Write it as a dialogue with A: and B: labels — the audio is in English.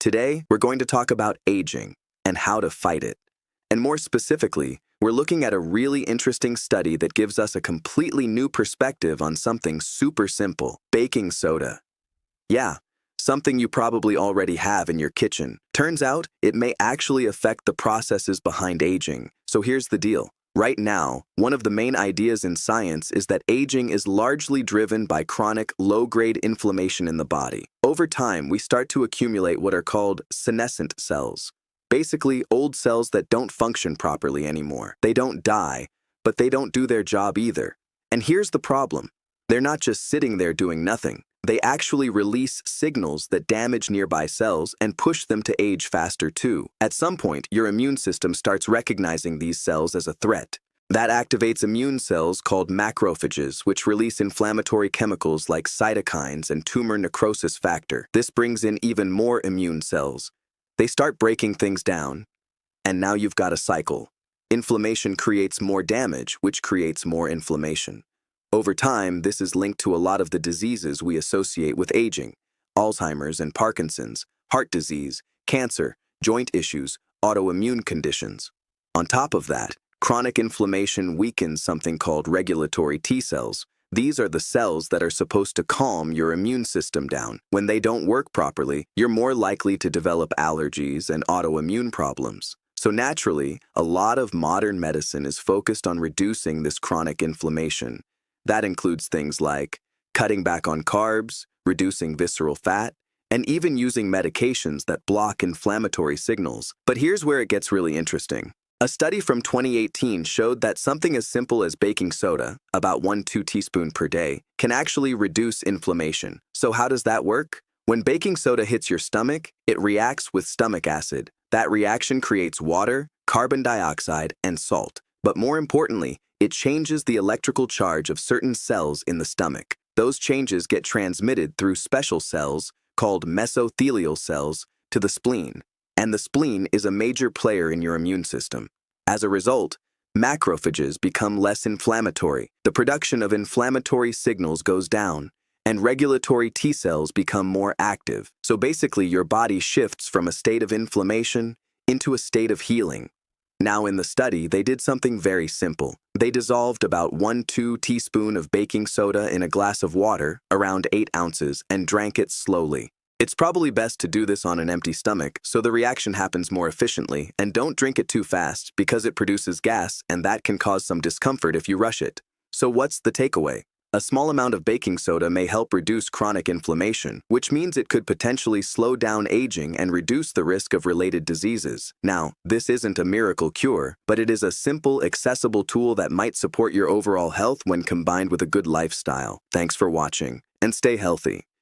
A: Today, we're going to talk about aging and how to fight it. And more specifically, we're looking at a really interesting study that gives us a completely new perspective on something super simple: baking soda. Yeah, something you probably already have in your kitchen. Turns out, it may actually affect the processes behind aging. So here's the deal. Right now, one of the main ideas in science is that aging is largely driven by chronic, low-grade inflammation in the body. Over time, we start to accumulate what are called senescent cells. Basically, old cells that don't function properly anymore. They don't die, but they don't do their job either. And here's the problem. They're not just sitting there doing nothing. They actually release signals that damage nearby cells and push them to age faster too. At some point, your immune system starts recognizing these cells as a threat. That activates immune cells called macrophages, which release inflammatory chemicals like cytokines and tumor necrosis factor. This brings in even more immune cells. They start breaking things down, and now you've got a cycle. Inflammation creates more damage, which creates more inflammation. Over time, this is linked to a lot of the diseases we associate with aging: Alzheimer's and Parkinson's, heart disease, cancer, joint issues, autoimmune conditions. On top of that, chronic inflammation weakens something called regulatory T cells. These are the cells that are supposed to calm your immune system down. When they don't work properly, you're more likely to develop allergies and autoimmune problems. So naturally, a lot of modern medicine is focused on reducing this chronic inflammation. That includes things like cutting back on carbs, reducing visceral fat, and even using medications that block inflammatory signals. But here's where it gets really interesting. A study from 2018 showed that something as simple as baking soda, about 1–2 teaspoons per day, can actually reduce inflammation. So how does that work? When baking soda hits your stomach, it reacts with stomach acid. That reaction creates water, carbon dioxide, and salt. But more importantly, it changes the electrical charge of certain cells in the stomach. Those changes get transmitted through special cells, called mesothelial cells, to the spleen. And the spleen is a major player in your immune system. As a result, macrophages become less inflammatory. The production of inflammatory signals goes down, and regulatory T cells become more active. So basically, your body shifts from a state of inflammation into a state of healing. Now in the study, they did something very simple. They dissolved about 1–2 teaspoons of baking soda in a glass of water, around 8 ounces, and drank it slowly. It's probably best to do this on an empty stomach so the reaction happens more efficiently, and don't drink it too fast because it produces gas and that can cause some discomfort if you rush it. So what's the takeaway? A small amount of baking soda may help reduce chronic inflammation, which means it could potentially slow down aging and reduce the risk of related diseases. Now, this isn't a miracle cure, but it is a simple, accessible tool that might support your overall health when combined with a good lifestyle. Thanks for watching, and stay healthy.